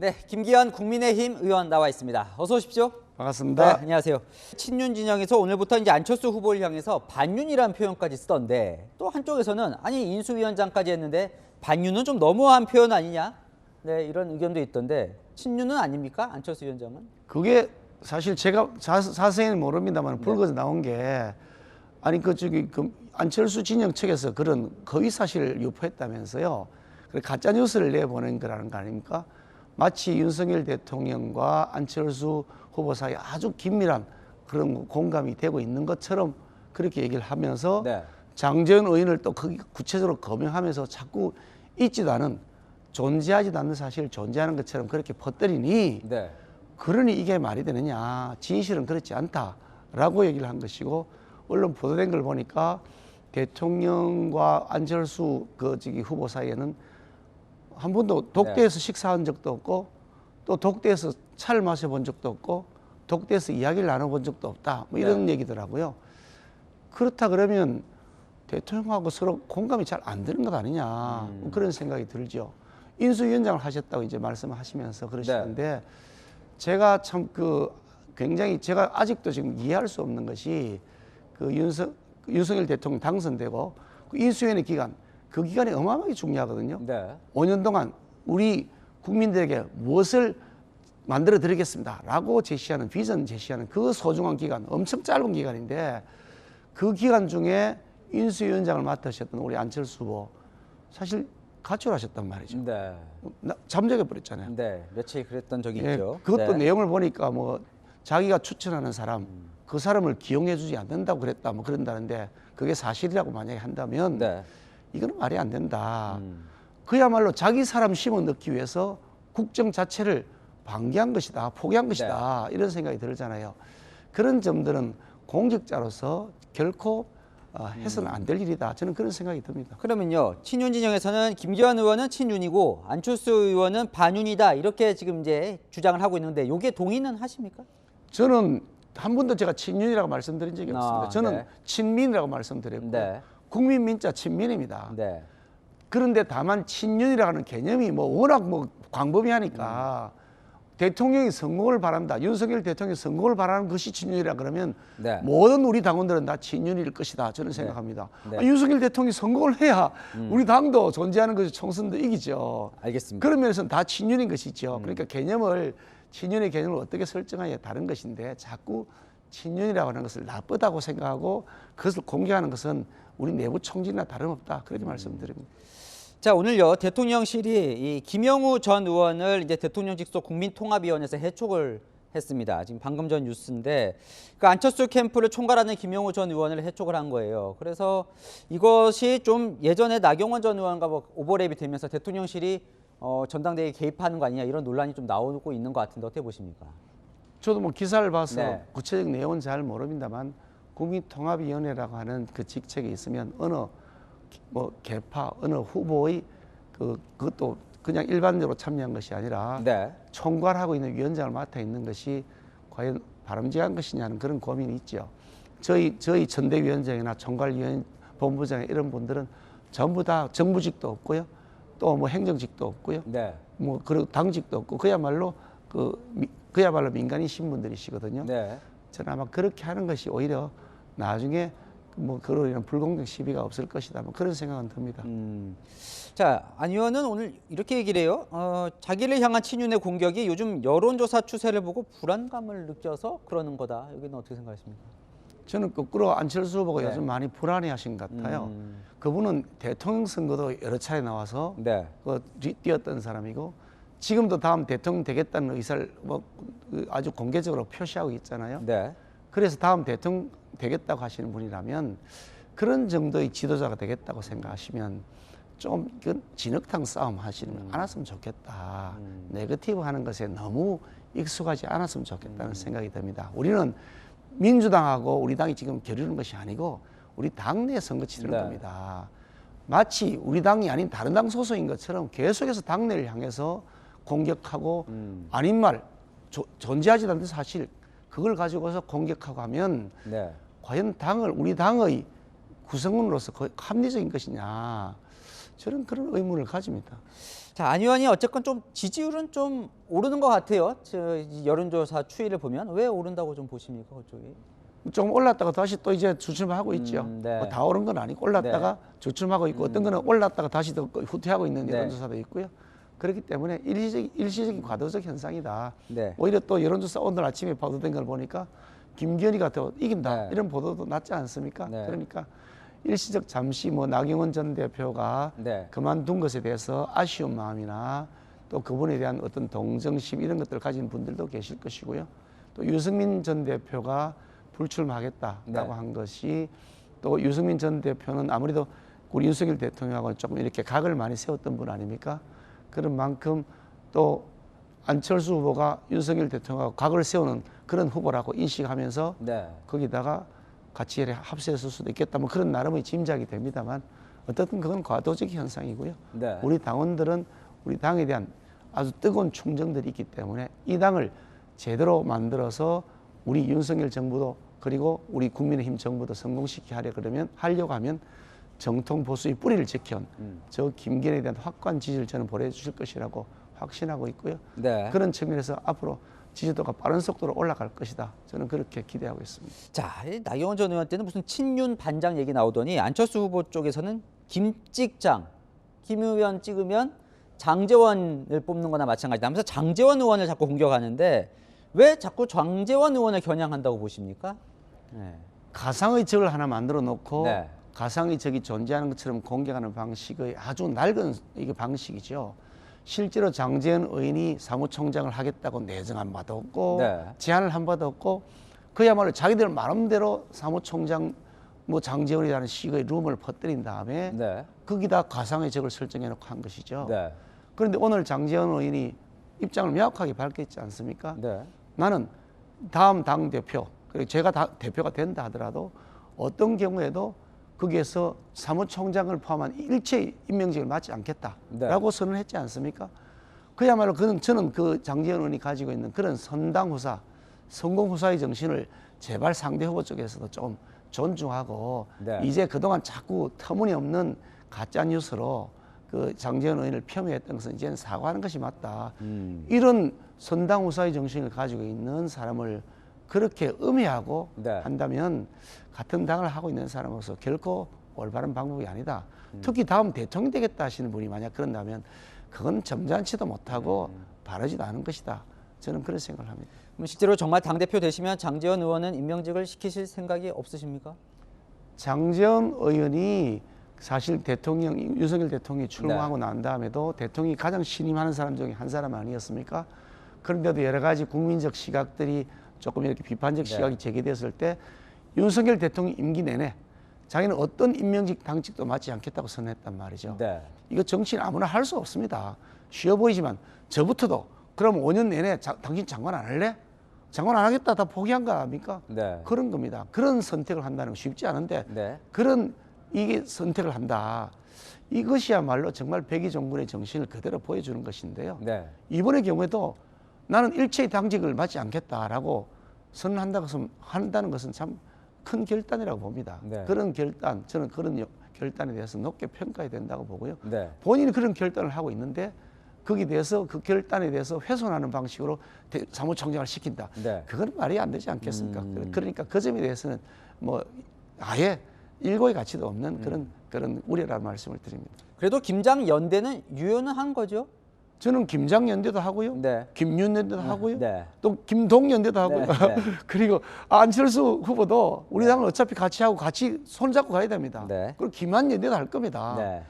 네, 김기현 국민의힘 의원 나와 있습니다. 어서 오십시오. 반갑습니다. 네, 안녕하세요. 친윤 진영에서 오늘부터 이제 안철수 후보를 향해서 반윤이라는 표현까지 쓰던데 또 한쪽에서는 아니 인수위원장까지 했는데 반윤은 좀 너무한 표현 아니냐? 네, 이런 의견도 있던데 친윤은 아닙니까? 안철수 위원장은? 그게 사실 제가 자세히는 모릅니다만 불거져 나온 게 아니 그 안철수 진영 측에서 그런 거의 사실을 유포했다면서요. 그래 가짜 뉴스를 내보낸 거라는 거 아닙니까? 마치 윤석열 대통령과 안철수 후보 사이에 아주 긴밀한 그런 공감이 되고 있는 것처럼 그렇게 얘기를 하면서 네. 장재원 의원을 또 구체적으로 거명하면서 자꾸 있지도 않은 존재하지도 않는 사실을 존재하는 것처럼 그렇게 퍼뜨리니 네. 그러니 이게 말이 되느냐. 진실은 그렇지 않다라고 얘기를 한 것이고 언론 보도된 걸 보니까 대통령과 안철수 후보 사이에는 한 번도 독대에서 식사한 적도 없고 또 독대에서 차를 마셔본 적도 없고 독대에서 이야기를 나눠본 적도 없다. 뭐 이런 얘기더라고요. 그렇다 그러면 대통령하고 서로 공감이 잘 안 되는 것 아니냐. 뭐 그런 생각이 들죠. 인수위원장을 하셨다고 이제 말씀하시면서 그러시는데 제가 참 굉장히 제가 아직도 지금 이해할 수 없는 것이 윤석열 대통령 당선되고 그 인수위원회 기간 그 기간이 어마어마하게 중요하거든요. 네. 5년 동안 우리 국민들에게 무엇을 만들어 드리겠습니다라고 제시하는 비전 제시하는 그 소중한 기간, 엄청 짧은 기간인데 그 기간 중에 인수위원장을 맡으셨던 우리 안철수 후보 사실 가출하셨단 말이죠. 네. 잠적해 버렸잖아요. 네. 며칠 그랬던 적이 예, 있죠. 그것도 네. 내용을 보니까 뭐 자기가 추천하는 사람 그 사람을 기용해주지 않는다고 그랬다 뭐 그런다는데 그게 사실이라고 만약에 한다면 네. 이거는 말이 안 된다. 그야말로 자기 사람 심어 넣기 위해서 국정 자체를 방기한 것이다, 포기한 것이다 이런 생각이 들잖아요. 그런 점들은 공직자로서 결코 해서는 안 될 일이다. 저는 그런 생각이 듭니다. 그러면요, 친윤 진영에서는 김기현 의원은 친윤이고 안철수 의원은 반윤이다 이렇게 지금 이제 주장을 하고 있는데 이게 동의는 하십니까? 저는 한 번도 제가 친윤이라고 말씀드린 적이 없습니다. 저는 네. 친민이라고 말씀드렸고 네. 국민민자 친민입니다. 네. 그런데 다만 친윤이라는 개념이 뭐 워낙 뭐 광범위하니까 대통령이 성공을 바란다. 윤석열 대통령이 성공을 바라는 것이 친윤이라 그러면 네. 모든 우리 당원들은 다 친윤일 것이다. 저는 생각합니다. 네. 윤석열 대통령이 성공을 해야 우리 당도 존재하는 것이 총선도 이기죠. 알겠습니다. 그런 면에서는 다 친윤인 것이죠. 그러니까 친윤의 개념을 어떻게 설정하냐에 다른 것인데 자꾸 친윤이라고 하는 것을 나쁘다고 생각하고 그것을 공개하는 것은 우리 내부 총질이나 다름없다. 그렇게 말씀드립니다. 자, 오늘요 대통령실이 이 김영우 전 의원을 이제 대통령 직속 국민통합위원회에서 해촉을 했습니다. 지금 방금 전 뉴스인데 그 안철수 캠프를 총괄하는 김영우 전 의원을 해촉을 한 거예요. 그래서 이것이 좀 예전에 나경원 전 의원과 뭐 오버랩이 되면서 대통령실이 전당대회에 개입하는 거 아니냐 이런 논란이 좀 나오고 있는 것 같은데 어떻게 보십니까? 저도 뭐 기사를 봐서 네. 구체적 내용은 잘 모릅니다만 국민통합위원회라고 하는 그 직책에 있으면 어느 뭐 개파 어느 후보의 그것도 그냥 일반적으로 참여한 것이 아니라 네. 총괄하고 있는 위원장을 맡아 있는 것이 과연 바람직한 것이냐는 그런 고민이 있죠. 저희 전대위원장이나 총괄위원 본부장 이런 분들은 전부 다 정부직도 없고요, 또 뭐 행정직도 없고요, 네. 뭐 그리고 당직도 없고 그야말로 민간인 신분들이시거든요. 네. 저는 아마 그렇게 하는 것이 오히려 나중에 뭐 그로 인한 불공정 시비가 없을 것이다. 뭐 그런 생각은 듭니다. 자, 안 의원은 오늘 이렇게 얘기를 해요. 자기를 향한 친윤의 공격이 요즘 여론조사 추세를 보고 불안감을 느껴서 그러는 거다. 여기는 어떻게 생각하십니까? 저는 거꾸로 안철수 후보가 네. 요즘 많이 불안해하신 것 같아요. 그분은 대통령 선거도 여러 차례 나와서 네. 뛰었던 사람이고 지금도 다음 대통령 되겠다는 의사를 뭐 아주 공개적으로 표시하고 있잖아요. 네. 그래서 다음 대통령 되겠다고 하시는 분이라면 그런 정도의 지도자가 되겠다고 생각하시면 좀 진흙탕 싸움 하시면 않았으면 좋겠다. 네거티브 하는 것에 너무 익숙하지 않았으면 좋겠다는 생각이 듭니다. 우리는 민주당하고 우리 당이 지금 겨루는 것이 아니고 우리 당내 선거 치르는 네. 겁니다. 마치 우리 당이 아닌 다른 당 소속인 것처럼 계속해서 당내를 향해서 공격하고 아닌 말, 존재하지 않는 사실 그걸 가지고서 공격하고 하면 과연 우리 당의 구성원으로서 거의 합리적인 것이냐. 저는 그런 의문을 가집니다. 자, 안 의원이 어쨌건 좀 지지율은 좀 오르는 것 같아요. 이 여론조사 추이를 보면 왜 오른다고 좀 보십니까, 그쪽이? 좀 올랐다가 다시 또 이제 주춤하고 있죠. 네. 뭐 다 오른 건 아니고 올랐다가 주춤하고 있고 어떤 거는 올랐다가 다시 또 후퇴하고 있는 네. 여론조사도 있고요. 그렇기 때문에 일시적인 과도적 현상이다. 네. 오히려 또 여론조사 오늘 아침에 보도된 걸 보니까 김기현이가 더 이긴다 네. 이런 보도도 났지 않습니까? 네. 그러니까 일시적 잠시 뭐 나경원 전 대표가 네. 그만둔 것에 대해서 아쉬운 마음이나 또 그분에 대한 어떤 동정심 이런 것들을 가진 분들도 계실 것이고요. 또 유승민 전 대표가 불출마하겠다라고 네. 한 것이 또 유승민 전 대표는 아무래도 우리 윤석열 대통령하고 조금 이렇게 각을 많이 세웠던 분 아닙니까? 그런 만큼 또 안철수 후보가 윤석열 대통령하고 각을 세우는 그런 후보라고 인식하면서 네. 거기다가 같이 합세했을 수도 있겠다. 뭐 그런 나름의 짐작이 됩니다만 어떻든 그건 과도적 현상이고요. 네. 우리 당원들은 우리 당에 대한 아주 뜨거운 충정들이 있기 때문에 이 당을 제대로 만들어서 우리 윤석열 정부도 그리고 우리 국민의힘 정부도 성공시키려 하려고 하면 정통 보수의 뿌리를 지켜온 저 김기현에 대한 확고한 지지를 저는 보내주실 것이라고 확신하고 있고요. 네. 그런 측면에서 앞으로 지지도가 빠른 속도로 올라갈 것이다. 저는 그렇게 기대하고 있습니다. 자, 이 나경원 전 의원 때는 무슨 친윤 반장 얘기 나오더니 안철수 후보 쪽에서는 김찍장, 김 의원 찍으면 장제원을 뽑는 거나 마찬가지다 하면서 장제원 의원을 자꾸 공격하는데 왜 자꾸 장제원 의원을 겨냥한다고 보십니까? 네. 가상의 적을 하나 만들어 놓고 네. 가상의 적이 존재하는 것처럼 공격하는 방식의 아주 낡은 이게 방식이죠. 실제로 장제원 의원이 사무총장을 하겠다고 내정 한 바도 없고 네. 제안을 한 바도 없고 그야말로 자기들 마음대로 사무총장 뭐 장제원이라는 식의 룸을 퍼뜨린 다음에 네. 거기다 가상의 적을 설정해 놓고 한 것이죠. 네. 그런데 오늘 장제원 의원이 입장을 명확하게 밝혔지 않습니까? 네. 나는 다음 당 대표 그리고 제가 대표가 된다 하더라도 어떤 경우에도 거기에서 사무총장을 포함한 일체의 임명직을 맡지 않겠다라고 네. 선언했지 않습니까? 그야말로 저는 그 장제원 의원이 가지고 있는 그런 선당후사, 성공후사의 정신을 제발 상대 후보 쪽에서도 좀 존중하고 네. 이제 그동안 자꾸 터무니없는 가짜 뉴스로 그 장제원 의원을 폄훼했던 것은 이제는 사과하는 것이 맞다. 이런 선당후사의 정신을 가지고 있는 사람을 그렇게 음해하고 네. 한다면 같은 당을 하고 있는 사람으로서 결코 올바른 방법이 아니다. 특히 다음 대통령 되겠다 하시는 분이 만약 그런다면 그건 점잖지도 못하고 바르지도 않은 것이다. 저는 그런 생각을 합니다. 그럼 실제로 정말 당대표 되시면 장제원 의원은 임명직을 시키실 생각이 없으십니까? 장제원 의원이 사실 윤석열 대통령이 출마하고 난 다음에도 대통령이 가장 신임하는 사람 중에 한 사람 아니었습니까? 그런데도 여러 가지 국민적 시각들이 조금 이렇게 비판적 시각이 제기됐을 때 윤석열 대통령 임기 내내 자기는 어떤 임명직 당직도 맡지 않겠다고 선언했단 말이죠. 네. 이거 정치는 아무나 할 수 없습니다. 쉬워 보이지만 저부터도 그럼 5년 내내 당신 장관 안 할래? 장관 안 하겠다 다 포기한 거 아닙니까? 네. 그런 겁니다. 그런 선택을 한다는 건 쉽지 않은데 네. 그런 이게 선택을 한다. 이것이야말로 정말 백의종군의 정신을 그대로 보여주는 것인데요. 네. 이번의 경우에도 나는 일체의 당직을 맡지 않겠다라고 한다는 것은 참 큰 결단이라고 봅니다. 네. 그런 결단, 저는 그런 결단에 대해서 높게 평가해야 된다고 보고요. 네. 본인이 그런 결단을 하고 있는데 거기에 대해서 그 결단에 대해서 훼손하는 방식으로 사무총장을 시킨다. 네. 그건 말이 안 되지 않겠습니까? 그러니까 그 점에 대해서는 뭐 아예 일고의 가치도 없는 그런 우려라는 말씀을 드립니다. 그래도 김장 연대는 유효는 한 거죠? 저는 김장연대도 하고요. 네. 김윤연대도 하고요. 네. 또 김동연대도 하고요. 네. 그리고 안철수 후보도 우리 당을 어차피 같이 하고 같이 손잡고 가야 됩니다. 네. 그리고 김한연대도 할 겁니다. 네.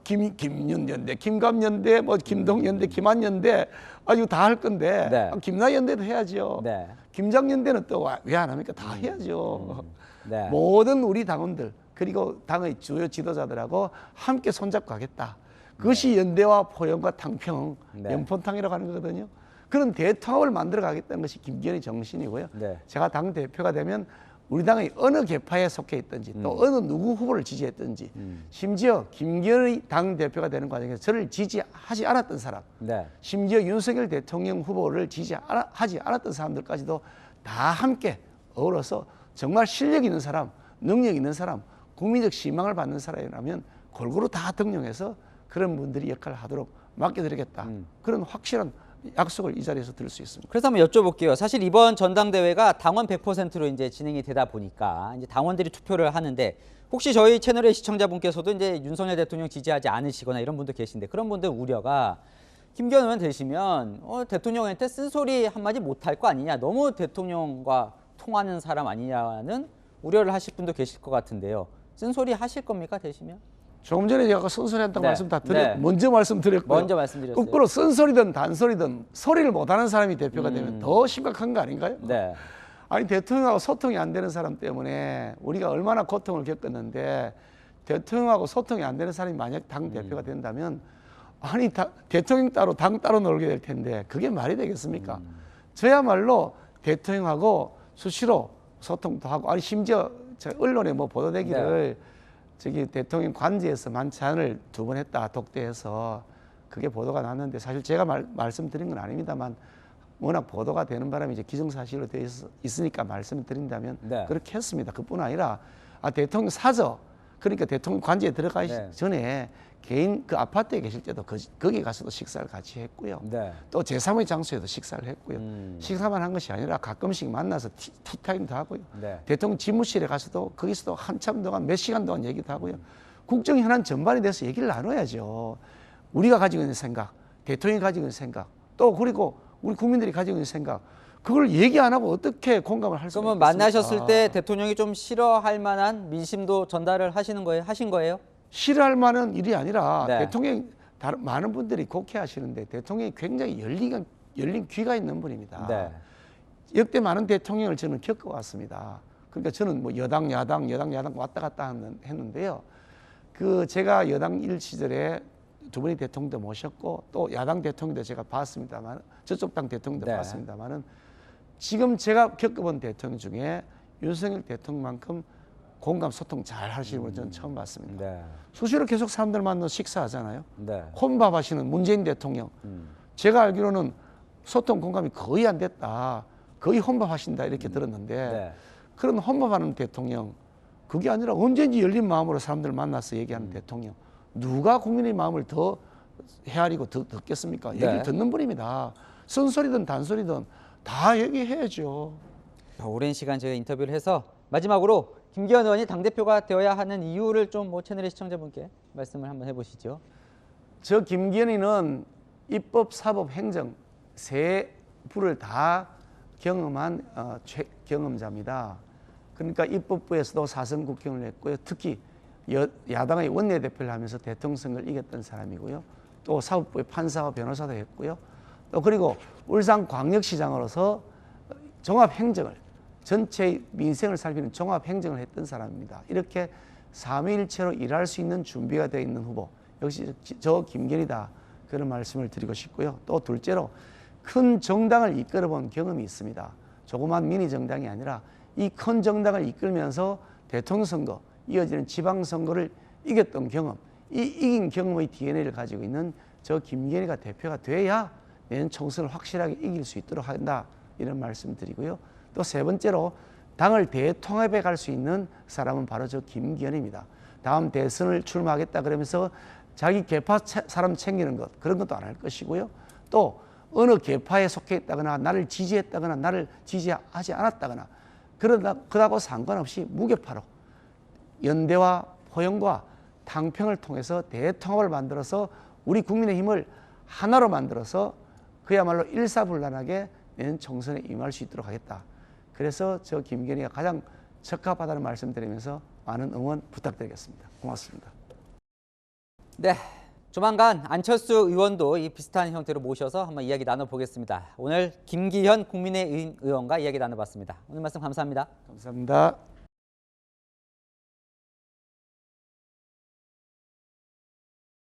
김윤연대, 김감연대, 뭐 김동연대, 김한연대 이거 다 할 건데 네. 김나연대도 해야죠. 네. 김장연대는 또 왜 안 합니까? 다 해야죠. 네. 모든 우리 당원들 그리고 당의 주요 지도자들하고 함께 손잡고 가겠다. 그것이 연대와 포용과 탕평, 네. 연포탕이라고 하는 거거든요. 그런 대통합을 만들어 가겠다는 것이 김기현의 정신이고요. 네. 제가 당 대표가 되면 우리 당의 어느 계파에 속해 있든지 또 어느 누구 후보를 지지했든지 심지어 김기현의 당 대표가 되는 과정에서 저를 지지하지 않았던 사람, 네. 심지어 윤석열 대통령 후보를 지지하지 않았던 사람들까지도 다 함께 어우러서 정말 실력 있는 사람, 능력 있는 사람, 국민적 신망을 받는 사람이라면 골고루 다 등용해서 그런 분들이 역할을 하도록 맡겨드리겠다. 그런 확실한 약속을 이 자리에서 드릴 수 있습니다. 그래서 한번 여쭤볼게요. 사실 이번 전당대회가 당원 100%로 이제 진행이 되다 보니까 이제 당원들이 투표를 하는데 혹시 저희 채널의 시청자분께서도 이제 윤석열 대통령 지지하지 않으시거나 이런 분도 계신데 그런 분들 우려가 김기현 의원 되시면 대통령한테 쓴소리 한마디 못할 거 아니냐, 너무 대통령과 통하는 사람 아니냐는 우려를 하실 분도 계실 것 같은데요. 쓴소리 하실 겁니까, 되시면? 조금 전에 제가 쓴소리한다고 네. 말씀 다 드렸고 네. 먼저 말씀드렸고요. 먼저 말씀드렸어요. 거꾸로 쓴소리든 단소리든 소리를 못하는 사람이 대표가 되면 더 심각한 거 아닌가요? 네. 아니 대통령하고 소통이 안 되는 사람 때문에 우리가 얼마나 고통을 겪었는데 대통령하고 소통이 안 되는 사람이 만약 당 대표가 된다면 아니 대통령 따로 당 따로 놀게 될 텐데 그게 말이 되겠습니까? 저야말로 대통령하고 수시로 소통도 하고 아니 심지어 언론에 뭐 보도되기를 저기 대통령 관저에서 만찬을 2번 했다 독대해서 그게 보도가 났는데 사실 제가 말씀드린 건 아닙니다만 워낙 보도가 되는 바람에 이제 기정사실로 되어 있으니까 말씀을 드린다면 네. 그렇게 했습니다. 그뿐 아니라 대통령 사저 그러니까 대통령 관저에 들어가기 네. 전에 개인 그 아파트에 계실 때도 거기 가서도 식사를 같이 했고요. 네. 또 제3의 장소에도 식사를 했고요. 식사만 한 것이 아니라 가끔씩 만나서 티타임도 하고요. 네. 대통령 집무실에 가서도 거기서도 한참 동안 몇 시간 동안 얘기도 하고요. 국정 현안 전반에 대해서 얘기를 나눠야죠. 우리가 가지고 있는 생각, 대통령이 가지고 있는 생각, 또 그리고 우리 국민들이 가지고 있는 생각, 그걸 얘기 안 하고 어떻게 공감을 할 수가 그러면 있겠습니까? 만나셨을 때 대통령이 좀 싫어할 만한 민심도 전달을 하신 거예요? 싫어할 만한 일이 아니라 네. 대통령 많은 분들이 곡해하시는데 대통령이 굉장히 열린 귀가 있는 분입니다. 네. 역대 많은 대통령을 저는 겪어왔습니다. 그러니까 저는 뭐 여당 야당 왔다 갔다 했는데요. 그 제가 여당 일 시절에 2분의 대통령도 모셨고 또 야당 대통령도 제가 봤습니다만 저쪽 당 대통령도 네. 봤습니다만은 지금 제가 겪어본 대통령 중에 윤석열 대통령만큼 공감 소통 잘 하시는 분 저는 처음 봤습니다. 네. 수시로 계속 사람들 만나서 식사하잖아요. 네. 혼밥 하시는 문재인 대통령. 제가 알기로는 소통 공감이 거의 안 됐다. 거의 혼밥 하신다 이렇게 들었는데 네. 그런 혼밥하는 대통령 그게 아니라 언제든지 열린 마음으로 사람들 만나서 얘기하는 대통령. 누가 국민의 마음을 더 헤아리고 더 듣겠습니까? 네. 얘기를 듣는 분입니다. 쓴소리든 단소리든 다 얘기해야죠. 오랜 시간 제가 인터뷰를 해서 마지막으로 김기현 의원이 당대표가 되어야 하는 이유를 좀 뭐 채널의 시청자분께 말씀을 한번 해보시죠. 저 김기현이는 입법, 사법, 행정 세 부를 다 경험한 경험자입니다. 그러니까 입법부에서도 4선 국회의원을 했고요. 특히 야당의 원내대표를 하면서 대통령 선거를 이겼던 사람이고요. 또 사법부의 판사와 변호사도 했고요. 또 그리고 울산광역시장으로서 종합행정을 전체 민생을 살피는 종합행정을 했던 사람입니다. 이렇게 삼위일체로 일할 수 있는 준비가 되어 있는 후보 역시 저 김기현이다 그런 말씀을 드리고 싶고요. 또 둘째로 큰 정당을 이끌어본 경험이 있습니다. 조그만 미니 정당이 아니라 이 큰 정당을 이끌면서 대통령 선거 이어지는 지방선거를 이겼던 경험, 이 이긴 경험의 DNA를 가지고 있는 저 김기현이가 대표가 돼야 내년 총선을 확실하게 이길 수 있도록 한다 이런 말씀 드리고요. 또 세 번째로 당을 대통합해 갈 수 있는 사람은 바로 저 김기현입니다. 다음 대선을 출마하겠다 그러면서 자기 계파 사람 챙기는 것 그런 것도 안 할 것이고요. 또 어느 계파에 속해 있다거나 나를 지지했다거나 나를 지지하지 않았다거나 그러다고 상관없이 무게파로 연대와 포용과 당평을 통해서 대통합을 만들어서 우리 국민의 힘을 하나로 만들어서 그야말로 일사불란하게 내년 총선에 임할 수 있도록 하겠다. 그래서 저 김기현이가 가장 적합하다는 말씀드리면서 많은 응원 부탁드리겠습니다. 고맙습니다. 네, 조만간 안철수 의원도 이 비슷한 형태로 모셔서 한번 이야기 나눠보겠습니다. 오늘 김기현 국민의의원과 이야기 나눠봤습니다. 오늘 말씀 감사합니다. 감사합니다.